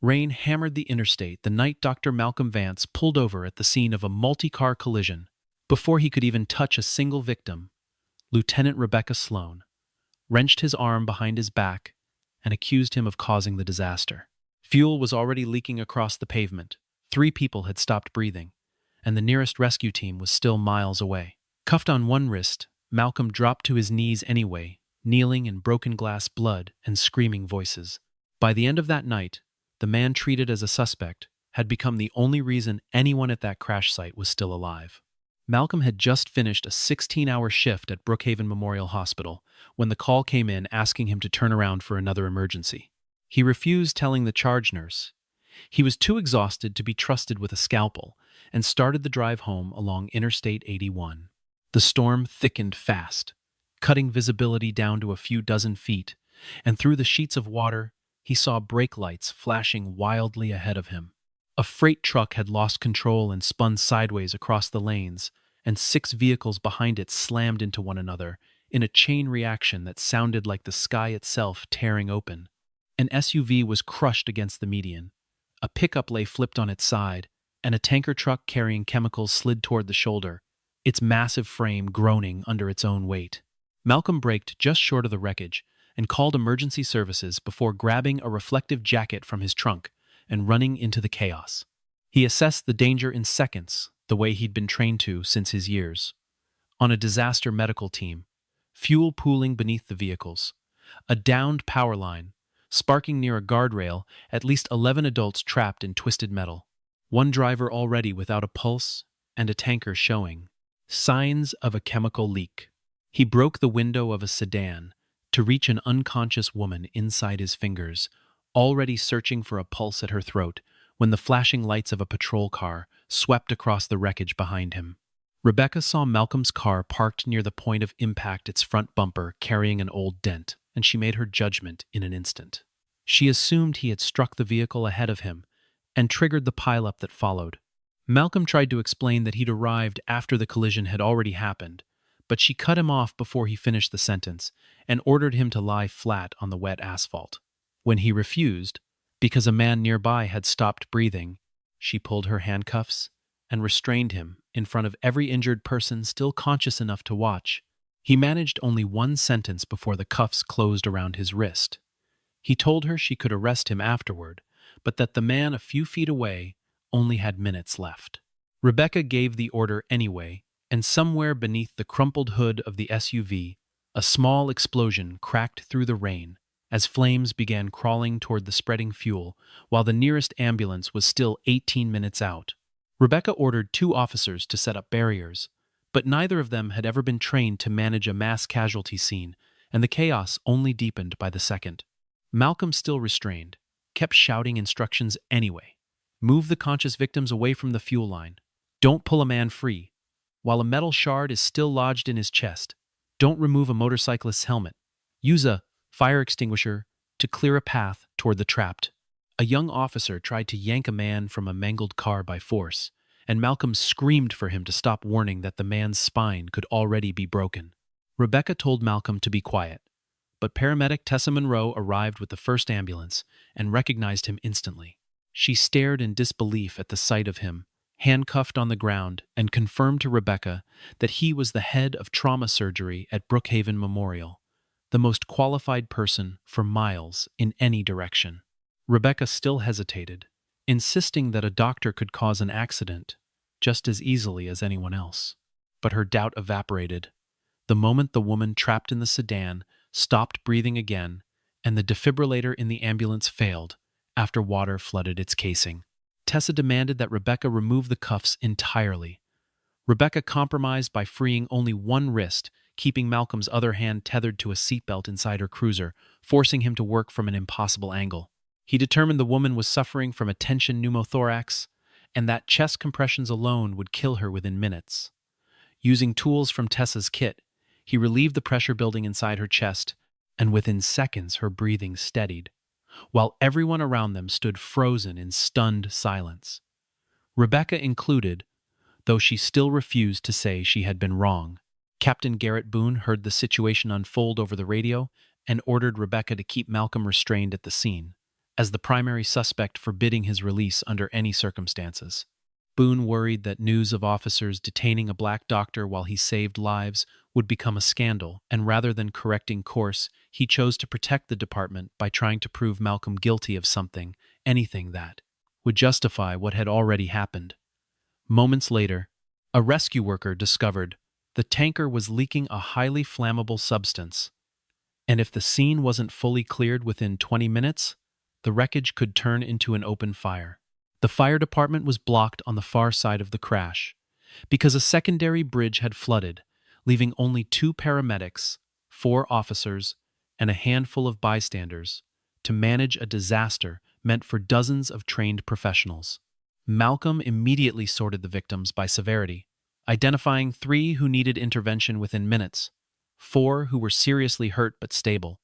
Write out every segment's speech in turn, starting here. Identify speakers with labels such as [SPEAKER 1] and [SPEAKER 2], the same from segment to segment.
[SPEAKER 1] Rain hammered the interstate the night Dr. Malcolm Vance pulled over at the scene of a multi-car collision. Before he could even touch a single victim, Lieutenant Rebecca Sloan wrenched his arm behind his back and accused him of causing the disaster. Fuel was already leaking across the pavement. 3 people had stopped breathing, and the nearest rescue team was still miles away. Cuffed on one wrist, Malcolm dropped to his knees anyway, kneeling in broken glass blood and screaming voices. By the end of that night, the man treated as a suspect had become the only reason anyone at that crash site was still alive. Malcolm had just finished a 16-hour shift at Brookhaven Memorial Hospital when the call came in asking him to turn around for another emergency. He refused telling the charge nurse. He was too exhausted to be trusted with a scalpel and started the drive home along Interstate 81. The storm thickened fast, cutting visibility down to a few dozen feet, and through the sheets of water, he saw brake lights flashing wildly ahead of him. A freight truck had lost control and spun sideways across the lanes, and 6 vehicles behind it slammed into one another in a chain reaction that sounded like the sky itself tearing open. An SUV was crushed against the median. A pickup lay flipped on its side, and a tanker truck carrying chemicals slid toward the shoulder, its massive frame groaning under its own weight. Malcolm braked just short of the wreckage and called emergency services before grabbing a reflective jacket from his trunk and running into the chaos. He assessed the danger in seconds, the way he'd been trained to since his years. On a disaster medical team, fuel pooling beneath the vehicles, a downed power line, sparking near a guardrail, at least 11 adults trapped in twisted metal. One driver already without a pulse, and a tanker showing signs of a chemical leak. He broke the window of a sedan to reach an unconscious woman inside his fingers, already searching for a pulse at her throat when the flashing lights of a patrol car swept across the wreckage behind him. Rebecca saw Malcolm's car parked near the point of impact, its front bumper carrying an old dent, and she made her judgment in an instant. She assumed he had struck the vehicle ahead of him and triggered the pileup that followed. Malcolm tried to explain that he'd arrived after the collision had already happened, but she cut him off before he finished the sentence and ordered him to lie flat on the wet asphalt. When he refused, because a man nearby had stopped breathing, she pulled her handcuffs and restrained him in front of every injured person still conscious enough to watch. He managed only one sentence before the cuffs closed around his wrist. He told her she could arrest him afterward, but that the man a few feet away only had minutes left. Rebecca gave the order anyway, and somewhere beneath the crumpled hood of the SUV, a small explosion cracked through the rain as flames began crawling toward the spreading fuel, while the nearest ambulance was still 18 minutes out. Rebecca ordered 2 officers to set up barriers, but neither of them had ever been trained to manage a mass casualty scene, and the chaos only deepened by the second. Malcolm, still restrained, kept shouting instructions anyway. Move the conscious victims away from the fuel line. Don't pull a man free. While a metal shard is still lodged in his chest, don't remove a motorcyclist's helmet. Use a fire extinguisher to clear a path toward the trapped. A young officer tried to yank a man from a mangled car by force, and Malcolm screamed for him to stop, warning that the man's spine could already be broken. Rebecca told Malcolm to be quiet, but paramedic Tessa Monroe arrived with the first ambulance and recognized him instantly. She stared in disbelief at the sight of him, handcuffed on the ground, and confirmed to Rebecca that he was the head of trauma surgery at Brookhaven Memorial, the most qualified person for miles in any direction. Rebecca still hesitated, insisting that a doctor could cause an accident just as easily as anyone else. But her doubt evaporated the moment the woman trapped in the sedan stopped breathing again and the defibrillator in the ambulance failed after water flooded its casing. Tessa demanded that Rebecca remove the cuffs entirely. Rebecca compromised by freeing only one wrist, keeping Malcolm's other hand tethered to a seatbelt inside her cruiser, forcing him to work from an impossible angle. He determined the woman was suffering from a tension pneumothorax, and that chest compressions alone would kill her within minutes. Using tools from Tessa's kit, he relieved the pressure building inside her chest, and within seconds her breathing steadied, while everyone around them stood frozen in stunned silence. Rebecca included, though she still refused to say she had been wrong. Captain Garrett Boone heard the situation unfold over the radio and ordered Rebecca to keep Malcolm restrained at the scene. as the primary suspect forbidding his release under any circumstances. Boone worried that news of officers detaining a black doctor while he saved lives would become a scandal, and rather than correcting course, he chose to protect the department by trying to prove Malcolm guilty of something, anything that would justify what had already happened. Moments later, a rescue worker discovered the tanker was leaking a highly flammable substance, and if the scene wasn't fully cleared within 20 minutes, the wreckage could turn into an open fire. The fire department was blocked on the far side of the crash because a secondary bridge had flooded, leaving only 2 paramedics, 4 officers, and a handful of bystanders to manage a disaster meant for dozens of trained professionals. Malcolm immediately sorted the victims by severity, identifying 3 who needed intervention within minutes, 4 who were seriously hurt but stable,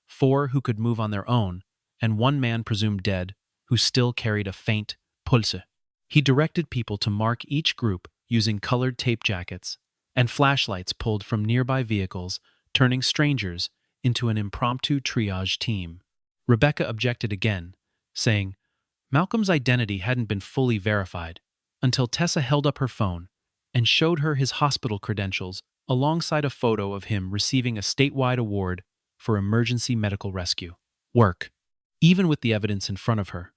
[SPEAKER 1] 4 who could move on their own, and 1 man presumed dead who still carried a faint pulse. He directed people to mark each group using colored tape jackets and flashlights pulled from nearby vehicles, turning strangers into an impromptu triage team. Rebecca objected again, saying Malcolm's identity hadn't been fully verified until Tessa held up her phone and showed her his hospital credentials alongside a photo of him receiving a statewide award for emergency medical rescue. Work. Even with the evidence in front of her,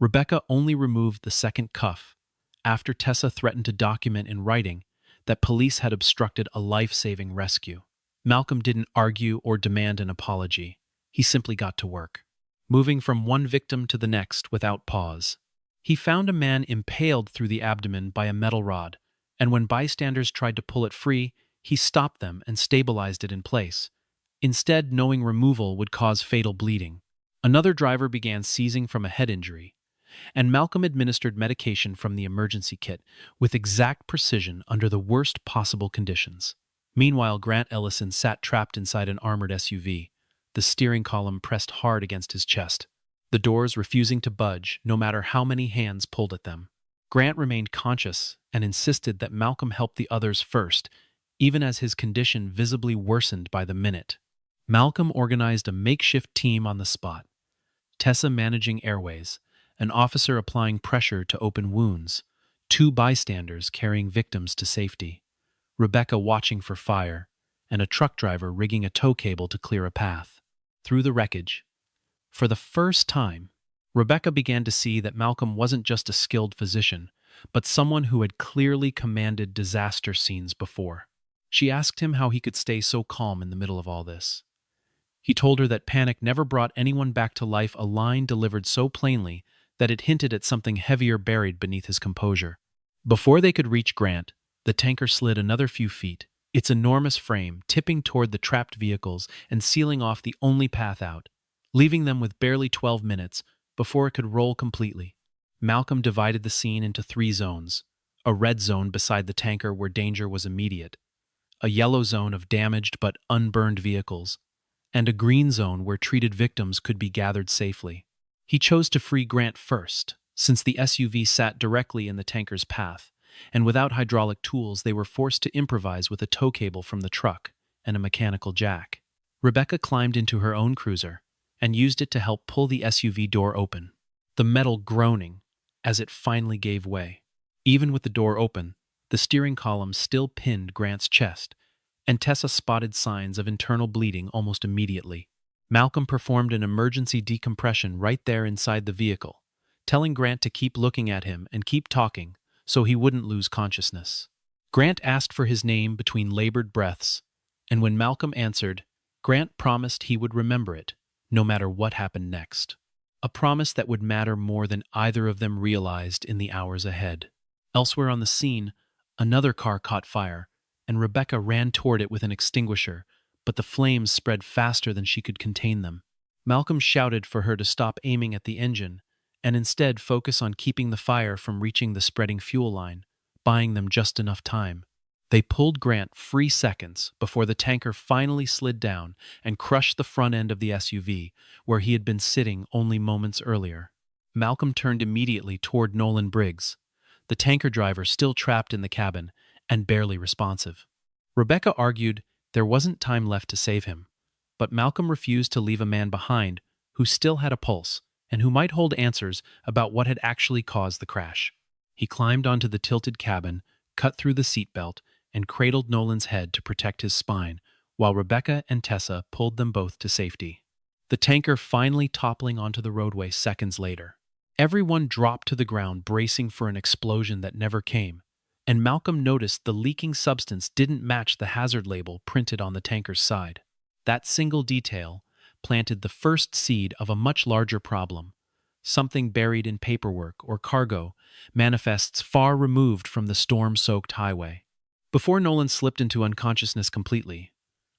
[SPEAKER 1] Rebecca only removed the second cuff after Tessa threatened to document in writing that police had obstructed a life-saving rescue. Malcolm didn't argue or demand an apology. He simply got to work, moving from one victim to the next without pause. He found a man impaled through the abdomen by a metal rod, and when bystanders tried to pull it free, he stopped them and stabilized it in place, instead knowing removal would cause fatal bleeding. Another driver began seizing from a head injury, and Malcolm administered medication from the emergency kit with exact precision under the worst possible conditions. Meanwhile, Grant Ellison sat trapped inside an armored SUV, the steering column pressed hard against his chest, the doors refusing to budge no matter how many hands pulled at them. Grant remained conscious and insisted that Malcolm help the others first, even as his condition visibly worsened by the minute. Malcolm organized a makeshift team on the spot, Tessa managing airways, an officer applying pressure to open wounds, 2 bystanders carrying victims to safety, Rebecca watching for fire, and a truck driver rigging a tow cable to clear a path. Through the wreckage, for the first time, Rebecca began to see that Malcolm wasn't just a skilled physician, but someone who had clearly commanded disaster scenes before. She asked him how he could stay so calm in the middle of all this. He told her that panic never brought anyone back to life, a line delivered so plainly that it hinted at something heavier buried beneath his composure. Before they could reach Grant, the tanker slid another few feet, its enormous frame tipping toward the trapped vehicles and sealing off the only path out, leaving them with barely 12 minutes before it could roll completely. Malcolm divided the scene into 3 zones: a red zone beside the tanker where danger was immediate, a yellow zone of damaged but unburned vehicles, and a green zone where treated victims could be gathered safely. He chose to free Grant first, since the SUV sat directly in the tanker's path, and without hydraulic tools they were forced to improvise with a tow cable from the truck and a mechanical jack. Rebecca climbed into her own cruiser and used it to help pull the SUV door open, the metal groaning as it finally gave way. Even with the door open, the steering column still pinned Grant's chest, and Tessa spotted signs of internal bleeding almost immediately. Malcolm performed an emergency decompression right there inside the vehicle, telling Grant to keep looking at him and keep talking so he wouldn't lose consciousness. Grant asked for his name between labored breaths, and when Malcolm answered, Grant promised he would remember it, no matter what happened next. A promise that would matter more than either of them realized in the hours ahead. Elsewhere on the scene, another car caught fire, and Rebecca ran toward it with an extinguisher, but the flames spread faster than she could contain them. Malcolm shouted for her to stop aiming at the engine and instead focus on keeping the fire from reaching the spreading fuel line, buying them just enough time. They pulled Grant free seconds before the tanker finally slid down and crushed the front end of the SUV, where he had been sitting only moments earlier. Malcolm turned immediately toward Nolan Briggs, the tanker driver still trapped in the cabin and barely responsive. Rebecca argued there wasn't time left to save him, but Malcolm refused to leave a man behind who still had a pulse and who might hold answers about what had actually caused the crash. He climbed onto the tilted cabin, cut through the seatbelt, and cradled Nolan's head to protect his spine, while Rebecca and Tessa pulled them both to safety. The tanker finally toppling onto the roadway seconds later. Everyone dropped to the ground, bracing for an explosion that never came, and Malcolm noticed the leaking substance didn't match the hazard label printed on the tanker's side. That single detail planted the first seed of a much larger problem. Something buried in paperwork or cargo manifests far removed from the storm-soaked highway. Before Nolan slipped into unconsciousness completely,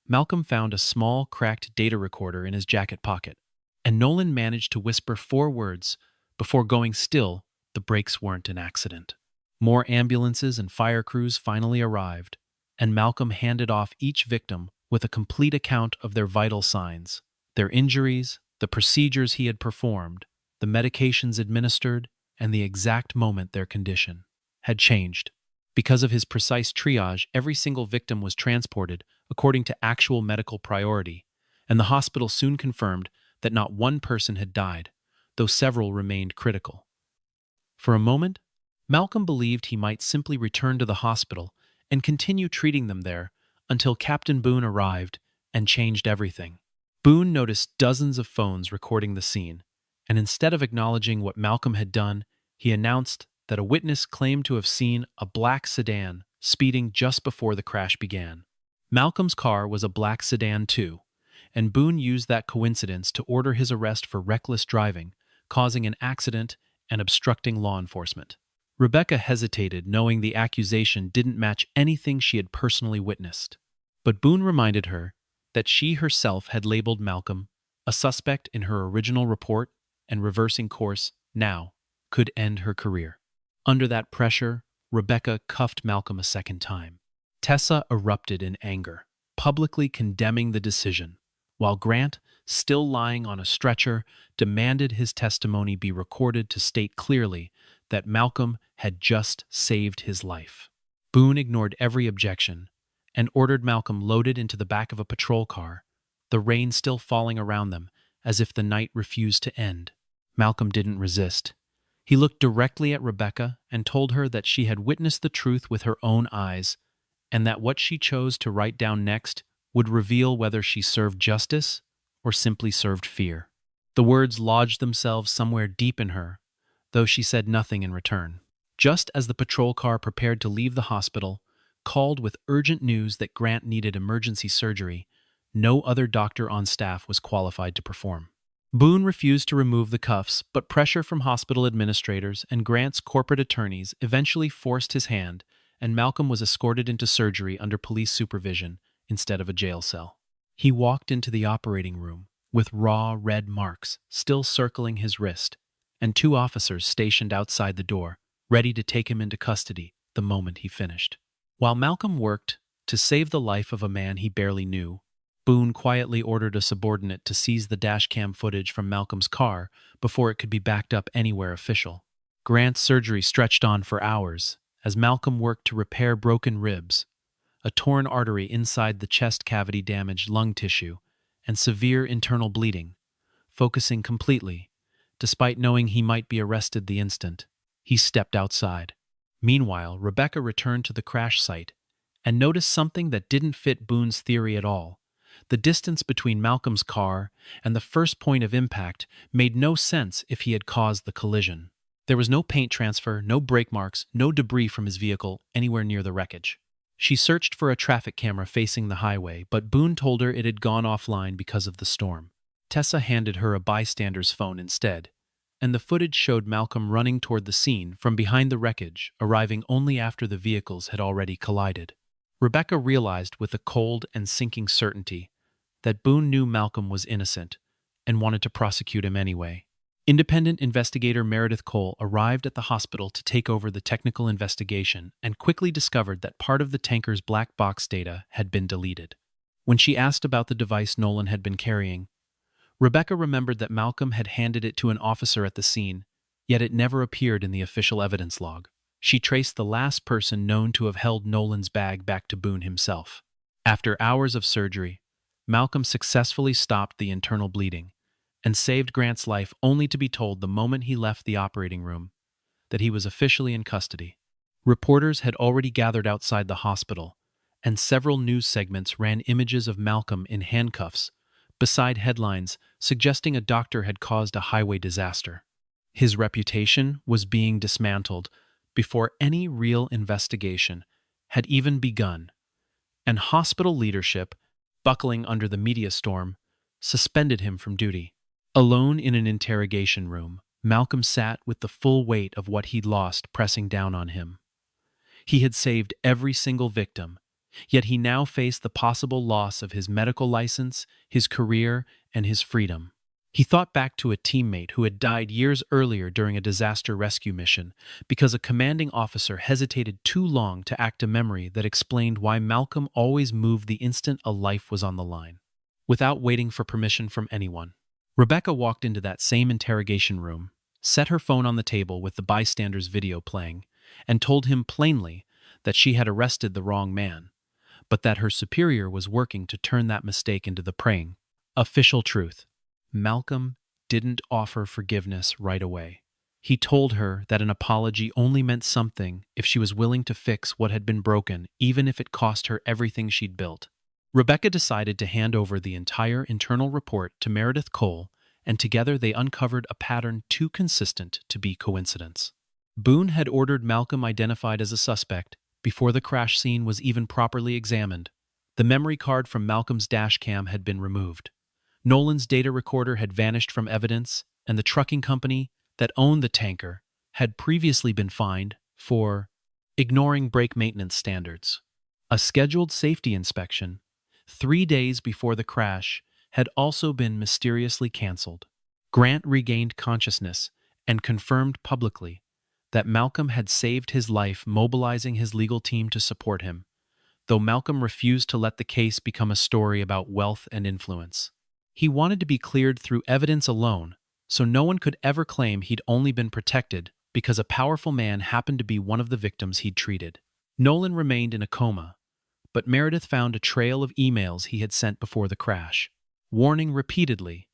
[SPEAKER 1] Malcolm found a small, cracked data recorder in his jacket pocket, and Nolan managed to whisper 4 words before going still. The brakes weren't an accident. More ambulances and fire crews finally arrived, and Malcolm handed off each victim with a complete account of their vital signs, their injuries, the procedures he had performed, the medications administered, and the exact moment their condition had changed. Because of his precise triage, every single victim was transported according to actual medical priority, and the hospital soon confirmed that not one person had died, though several remained critical. For a moment, Malcolm believed he might simply return to the hospital and continue treating them there until Captain Boone arrived and changed everything. Boone noticed dozens of phones recording the scene, and instead of acknowledging what Malcolm had done, he announced that a witness claimed to have seen a black sedan speeding just before the crash began. Malcolm's car was a black sedan too, and Boone used that coincidence to order his arrest for reckless driving, causing an accident and obstructing law enforcement. Rebecca hesitated, knowing the accusation didn't match anything she had personally witnessed. But Boone reminded her that she herself had labeled Malcolm a suspect in her original report, and reversing course now could end her career. Under that pressure, Rebecca cuffed Malcolm a second time. Tessa erupted in anger, publicly condemning the decision, while Grant, still lying on a stretcher, demanded his testimony be recorded to state clearly that Malcolm had just saved his life. Boone ignored every objection and ordered Malcolm loaded into the back of a patrol car, the rain still falling around them as if the night refused to end. Malcolm didn't resist. He looked directly at Rebecca and told her that she had witnessed the truth with her own eyes, and that what she chose to write down next would reveal whether she served justice or simply served fear. The words lodged themselves somewhere deep in her, though she said nothing in return. Just as the patrol car prepared to leave the hospital, called with urgent news that Grant needed emergency surgery, no other doctor on staff was qualified to perform. Boone refused to remove the cuffs, but pressure from hospital administrators and Grant's corporate attorneys eventually forced his hand, and Malcolm was escorted into surgery under police supervision instead of a jail cell. He walked into the operating room with raw red marks still circling his wrist, and 2 officers stationed outside the door, ready to take him into custody the moment he finished. While Malcolm worked to save the life of a man he barely knew, Boone quietly ordered a subordinate to seize the dashcam footage from Malcolm's car before it could be backed up anywhere official. Grant's surgery stretched on for hours as Malcolm worked to repair broken ribs, a torn artery inside the chest cavity damaged lung tissue, and severe internal bleeding. Focusing completely, despite knowing he might be arrested the instant, he stepped outside. Meanwhile, Rebecca returned to the crash site and noticed something that didn't fit Boone's theory at all. The distance between Malcolm's car and the first point of impact made no sense if he had caused the collision. There was no paint transfer, no brake marks, no debris from his vehicle anywhere near the wreckage. She searched for a traffic camera facing the highway, but Boone told her it had gone offline because of the storm. Tessa handed her a bystander's phone instead, and the footage showed Malcolm running toward the scene from behind the wreckage, arriving only after the vehicles had already collided. Rebecca realized with a cold and sinking certainty that Boone knew Malcolm was innocent and wanted to prosecute him anyway. Independent investigator Meredith Cole arrived at the hospital to take over the technical investigation and quickly discovered that part of the tanker's black box data had been deleted. When she asked about the device Nolan had been carrying, Rebecca remembered that Malcolm had handed it to an officer at the scene, yet it never appeared in the official evidence log. She traced the last person known to have held Nolan's bag back to Boone himself. After hours of surgery, Malcolm successfully stopped the internal bleeding, and saved Grant's life only to be told the moment he left the operating room that he was officially in custody. Reporters had already gathered outside the hospital, and several news segments ran images of Malcolm in handcuffs, beside headlines suggesting a doctor had caused a highway disaster. His reputation was being dismantled before any real investigation had even begun, and hospital leadership, buckling under the media storm, suspended him from duty. Alone in an interrogation room, Malcolm sat with the full weight of what he'd lost pressing down on him. He had saved every single victim, yet he now faced the possible loss of his medical license, his career, and his freedom. He thought back to a teammate who had died years earlier during a disaster rescue mission because a commanding officer hesitated too long to act a memory that explained why Malcolm always moved the instant a life was on the line, without waiting for permission from anyone. Rebecca walked into that same interrogation room, set her phone on the table with the bystander's video playing, and told him plainly that she had arrested the wrong man, but that her superior was working to turn that mistake into the praying, official truth. Malcolm didn't offer forgiveness right away. He told her that an apology only meant something if she was willing to fix what had been broken, even if it cost her everything she'd built. Rebecca decided to hand over the entire internal report to Meredith Cole, and together they uncovered a pattern too consistent to be coincidence. Boone had ordered Malcolm identified as a suspect before the crash scene was even properly examined. The memory card from Malcolm's dash cam had been removed. Nolan's data recorder had vanished from evidence, and the trucking company that owned the tanker had previously been fined for ignoring brake maintenance standards. A scheduled safety inspection, 3 days before the crash, had also been mysteriously canceled. Grant regained consciousness and confirmed publicly that Malcolm had saved his life mobilizing his legal team to support him, though Malcolm refused to let the case become a story about wealth and influence. He wanted to be cleared through evidence alone, so no one could ever claim he'd only been protected because a powerful man happened to be one of the victims he'd treated. Nolan remained in a coma, but Meredith found a trail of emails he had sent before the crash, warning repeatedly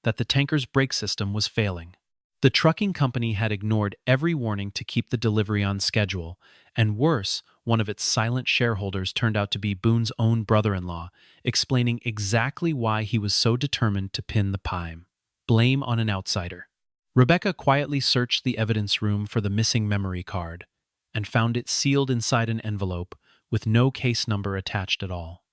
[SPEAKER 1] that the tanker's brake system was failing. The trucking company had ignored every warning to keep the delivery on schedule, and worse, one of its silent shareholders turned out to be Boone's own brother-in-law, explaining exactly why he was so determined to pin the blame on an outsider. Rebecca quietly searched the evidence room for the missing memory card and found it sealed inside an envelope with no case number attached at all.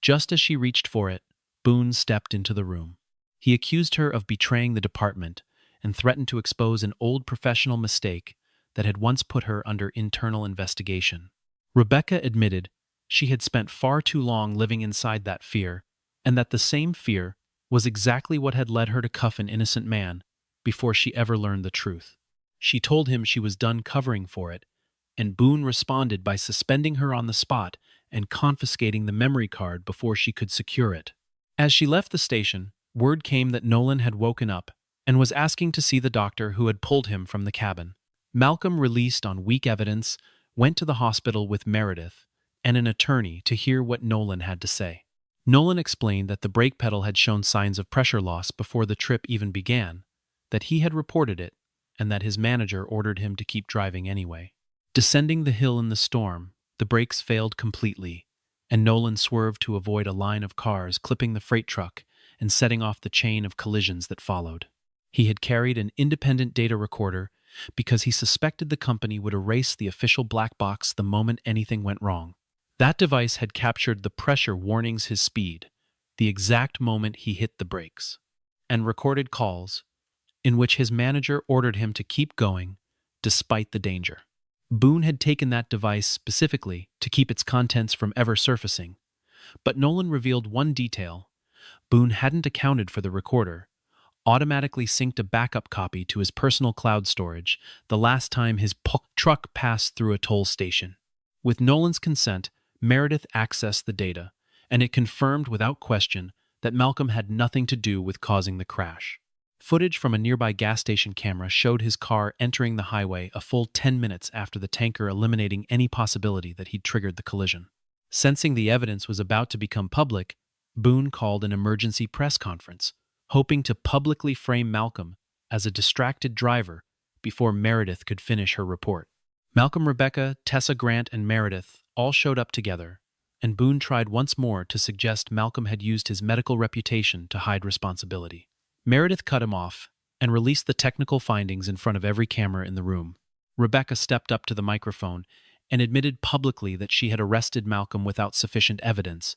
[SPEAKER 1] Just as she reached for it, Boone stepped into the room. He accused her of betraying the department and threatened to expose an old professional mistake that had once put her under internal investigation. Rebecca admitted she had spent far too long living inside that fear, and that the same fear was exactly what had led her to cuff an innocent man before she ever learned the truth. She told him she was done covering for it, and Boone responded by suspending her on the spot and confiscating the memory card before she could secure it. As she left the station, word came that Nolan had woken up and was asking to see the doctor who had pulled him from the cabin. Malcolm, released on weak evidence, went to the hospital with Meredith and an attorney to hear what Nolan had to say. Nolan explained that the brake pedal had shown signs of pressure loss before the trip even began, that he had reported it, and that his manager ordered him to keep driving anyway. Descending the hill in the storm, the brakes failed completely, and Nolan swerved to avoid a line of cars clipping the freight truck and setting off the chain of collisions that followed. He had carried an independent data recorder because he suspected the company would erase the official black box the moment anything went wrong. That device had captured the pressure warnings his speed, the exact moment he hit the brakes, and recorded calls in which his manager ordered him to keep going despite the danger. Boone had taken that device specifically to keep its contents from ever surfacing, but Nolan revealed one detail. Boone hadn't accounted for the recorder, automatically synced a backup copy to his personal cloud storage the last time his truck passed through a toll station. With Nolan's consent, Meredith accessed the data, and it confirmed without question that Malcolm had nothing to do with causing the crash. Footage from a nearby gas station camera showed his car entering the highway a full 10 minutes after the tanker, eliminating any possibility that he'd triggered the collision. Sensing the evidence was about to become public, Boone called an emergency press conference, hoping to publicly frame Malcolm as a distracted driver before Meredith could finish her report. Malcolm, Rebecca, Tessa, Grant, and Meredith all showed up together, and Boone tried once more to suggest Malcolm had used his medical reputation to hide responsibility. Meredith cut him off and released the technical findings in front of every camera in the room. Rebecca stepped up to the microphone and admitted publicly that she had arrested Malcolm without sufficient evidence,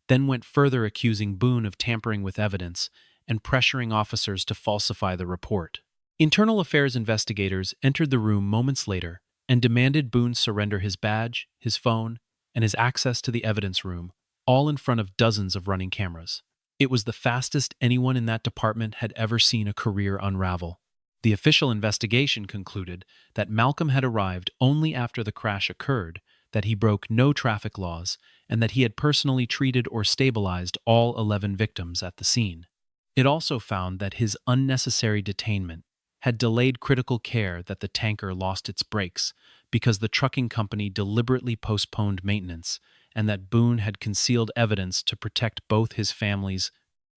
[SPEAKER 1] then went further accusing Boone of tampering with evidence and pressuring officers to falsify the report. Internal affairs investigators entered the room moments later and demanded Boone surrender his badge, his phone, and his access to the evidence room, all in front of dozens of running cameras. It was the fastest anyone in that department had ever seen a career unravel. The official investigation concluded that Malcolm had arrived only after the crash occurred, that he broke no traffic laws, and that he had personally treated or stabilized all 11 victims at the scene. It also found that his unnecessary detainment had delayed critical care, that the tanker lost its brakes because the trucking company deliberately postponed maintenance, and that Boone had concealed evidence to protect both his family's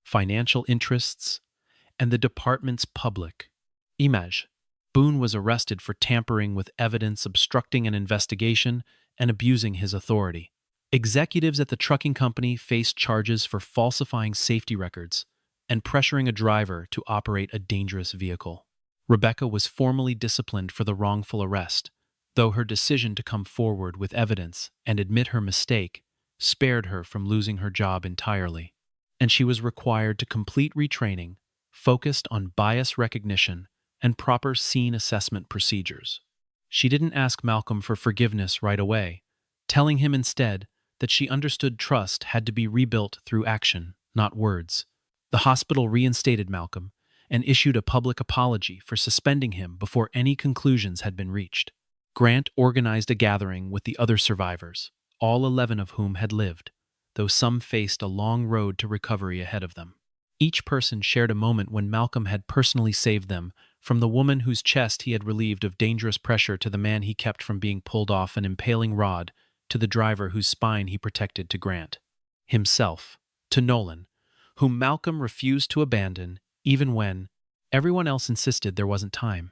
[SPEAKER 1] financial interests and the department's public image. Boone was arrested for tampering with evidence, obstructing an investigation, and abusing his authority. Executives at the trucking company faced charges for falsifying safety records and pressuring a driver to operate a dangerous vehicle. Rebecca was formally disciplined for the wrongful arrest, though her decision to come forward with evidence and admit her mistake spared her from losing her job entirely, and she was required to complete retraining focused on bias recognition and proper scene assessment procedures. She didn't ask Malcolm for forgiveness right away, telling him instead that she understood trust had to be rebuilt through action, not words. The hospital reinstated Malcolm and issued a public apology for suspending him before any conclusions had been reached. Grant organized a gathering with the other survivors, all 11 of whom had lived, though some faced a long road to recovery ahead of them. Each person shared a moment when Malcolm had personally saved them, from the woman whose chest he had relieved of dangerous pressure to the man he kept from being pulled off an impaling rod, to the driver whose spine he protected, to Grant himself, to Nolan, whom Malcolm refused to abandon even when everyone else insisted there wasn't time.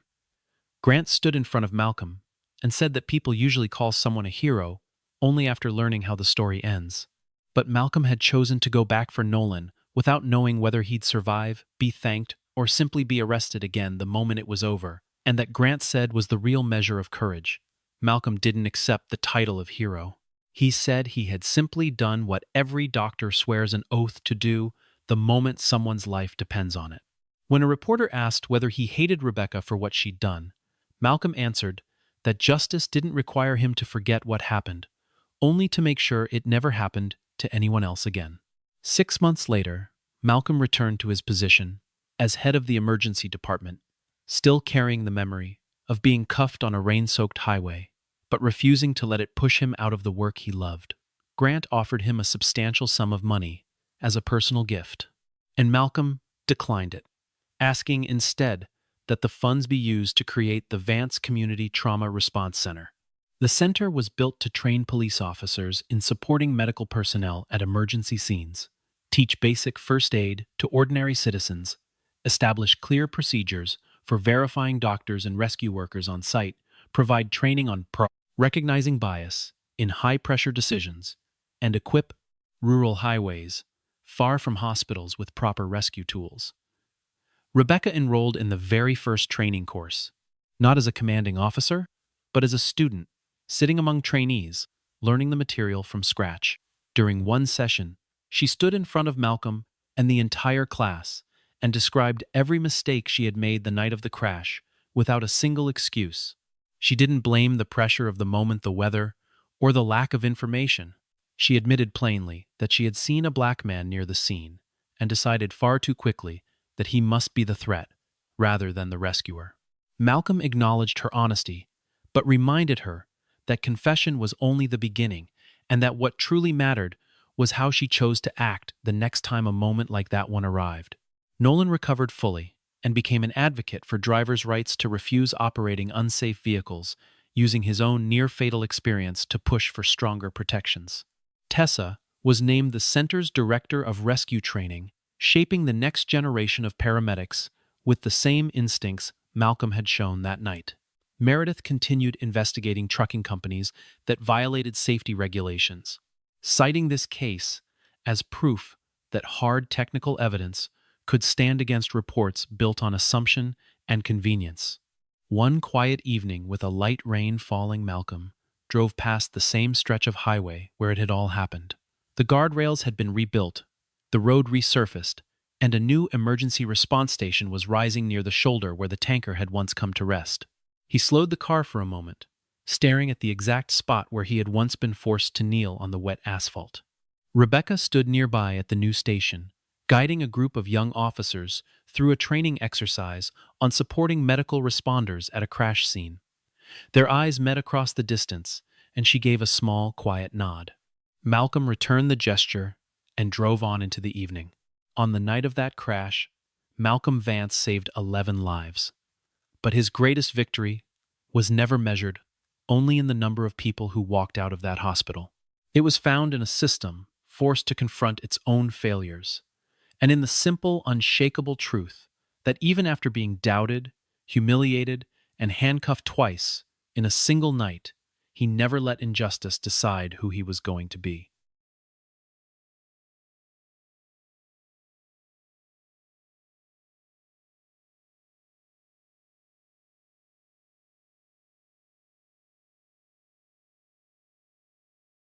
[SPEAKER 1] Grant stood in front of Malcolm and said that people usually call someone a hero only after learning how the story ends. But Malcolm had chosen to go back for Nolan without knowing whether he'd survive, be thanked, or simply be arrested again the moment it was over, and that Grant said was the real measure of courage. Malcolm didn't accept the title of hero. He said he had simply done what every doctor swears an oath to do the moment someone's life depends on it. When a reporter asked whether he hated Rebecca for what she'd done, Malcolm answered that justice didn't require him to forget what happened, only to make sure it never happened to anyone else again. 6 months later, Malcolm returned to his position as head of the emergency department, still carrying the memory of being cuffed on a rain-soaked highway, but refusing to let it push him out of the work he loved. Grant offered him a substantial sum of money as a personal gift, and Malcolm declined it, asking instead that the funds be used to create the Vance Community Trauma Response Center. The center was built to train police officers in supporting medical personnel at emergency scenes, teach basic first aid to ordinary citizens, establish clear procedures for verifying doctors and rescue workers on site, provide training on recognizing bias in high-pressure decisions, and equip rural highways far from hospitals with proper rescue tools. Rebecca enrolled in the very first training course, not as a commanding officer, but as a student, sitting among trainees, learning the material from scratch. During one session, she stood in front of Malcolm and the entire class and described every mistake she had made the night of the crash without a single excuse. She didn't blame the pressure of the moment, the weather, or the lack of information. She admitted plainly that she had seen a black man near the scene and decided far too quickly that he must be the threat rather than the rescuer. Malcolm acknowledged her honesty, but reminded her that confession was only the beginning and that what truly mattered was how she chose to act the next time a moment like that one arrived. Nolan recovered fully and became an advocate for drivers' rights to refuse operating unsafe vehicles, using his own near-fatal experience to push for stronger protections. Tessa was named the center's director of rescue training, shaping the next generation of paramedics with the same instincts Malcolm had shown that night. Meredith continued investigating trucking companies that violated safety regulations, citing this case as proof that hard technical evidence could stand against reports built on assumption and convenience. One quiet evening with a light rain falling, Malcolm drove past the same stretch of highway where it had all happened. The guardrails had been rebuilt, the road resurfaced, and a new emergency response station was rising near the shoulder where the tanker had once come to rest. He slowed the car for a moment, staring at the exact spot where he had once been forced to kneel on the wet asphalt. Rebecca stood nearby at the new station, guiding a group of young officers through a training exercise on supporting medical responders at a crash scene. Their eyes met across the distance, and she gave a small, quiet nod. Malcolm returned the gesture and drove on into the evening. On the night of that crash, Malcolm Vance saved 11 lives. But his greatest victory was never measured only in the number of people who walked out of that hospital. It was found in a system forced to confront its own failures, and in the simple, unshakable truth that even after being doubted, humiliated, and handcuffed twice in a single night, he never let injustice decide who he was going to be.